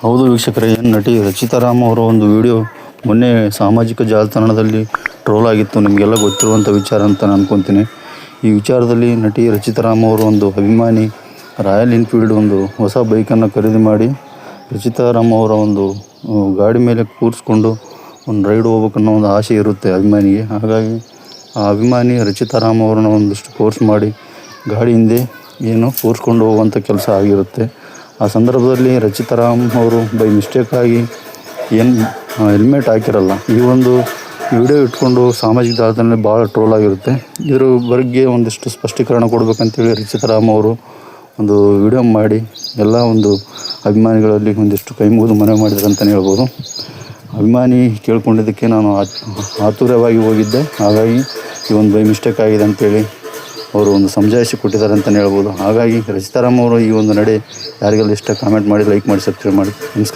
ಹೌದು ವೀಕ್ಷಕರೇ, ನಟಿ ರಚಿತಾರಾಮ್ ಅವರ ಒಂದು ವಿಡಿಯೋ ಮೊನ್ನೆ ಸಾಮಾಜಿಕ ಜಾಲತಾಣದಲ್ಲಿ ಟ್ರೋಲ್ ಆಗಿತ್ತು. ನಿಮಗೆಲ್ಲ ಗೊತ್ತಿರುವಂಥ ವಿಚಾರ ಅಂತ ನಾನು ಅನ್ಕೊತೀನಿ. ಈ ವಿಚಾರದಲ್ಲಿ ನಟಿ ರಚಿತಾರಾಮ್ ಅವರು ಒಂದು ಅಭಿಮಾನಿ ರಾಯಲ್ ಎನ್ಫೀಲ್ಡ್ ಒಂದು ಹೊಸ ಬೈಕನ್ನು ಖರೀದಿ ಮಾಡಿ ರಚಿತಾರಾಮ್ ಅವರ ಒಂದು ಗಾಡಿ ಮೇಲೆ ಕೂರಿಸ್ಕೊಂಡು ಒಂದು ರೈಡ್ ಹೋಗ್ಬೇಕನ್ನೋ ಒಂದು ಆಸೆ ಇರುತ್ತೆ ಅಭಿಮಾನಿಗೆ. ಹಾಗಾಗಿ ಆ ಅಭಿಮಾನಿ ರಚಿತಾರಾಮ್ ಅವ್ರನ್ನ ಒಂದಿಷ್ಟು ಫೋರ್ಸ್ ಮಾಡಿ ಗಾಡಿ ಹಿಂದೆ ಏನು ಕೂರಿಸ್ಕೊಂಡು ಹೋಗುವಂಥ ಕೆಲಸ ಆಗಿರುತ್ತೆ. ಆ ಸಂದರ್ಭದಲ್ಲಿ ರಚಿತಾರಾಮ್ ಅವರು ಬೈ ಮಿಸ್ಟೇಕಾಗಿ ಹೆಲ್ಮೆಟ್ ಹಾಕಿರಲ್ಲ. ಈ ಒಂದು ವಿಡಿಯೋ ಇಟ್ಕೊಂಡು ಸಾಮಾಜಿಕ ಜಾಲತಾಣದಲ್ಲಿ ಭಾಳ ಟ್ರೋಲ್ ಆಗಿರುತ್ತೆ. ಇದ್ರ ಬಗ್ಗೆ ಒಂದಿಷ್ಟು ಸ್ಪಷ್ಟೀಕರಣ ಕೊಡಬೇಕಂತೇಳಿ ರಚಿತಾರಾಮ್ ಅವರು ಒಂದು ವಿಡಿಯೋ ಮಾಡಿ ಎಲ್ಲ ಒಂದು ಅಭಿಮಾನಿಗಳಲ್ಲಿ ಒಂದಿಷ್ಟು ಕೈ ಮುಗಿದು ಮನವಿ ಮಾಡಿದ್ರು ಅಂತಲೇ ಹೇಳ್ಬೋದು. ಅಭಿಮಾನಿ ಕೇಳ್ಕೊಂಡಿದ್ದಕ್ಕೆ ನಾನು ಆತುರವಾಗಿ ಹೋಗಿದ್ದೆ, ಹಾಗಾಗಿ ಈ ಒಂದು ಬೈ ಮಿಸ್ಟೇಕ್ ಆಗಿದೆ ಅಂತೇಳಿ ಅವರು ಒಂದು ಸಮಜಾಯಿಷಿ ಕೊಟ್ಟಿದ್ದಾರೆ ಅಂತಲೇ ಹೇಳ್ಬೋದು. ಹಾಗಾಗಿ ರಚಿತಾರಾಮ್ ಅವರು ಈ ಒಂದು ನಡೆ ಯಾರಿಗೆಲ್ಲ ಇಷ್ಟ ಕಾಮೆಂಟ್ ಮಾಡಿ, ಲೈಕ್ ಮಾಡಿ, ಸಬ್ಸ್ಕ್ರೈಬ್ ಮಾಡಿ. ನಮಸ್ಕಾರ.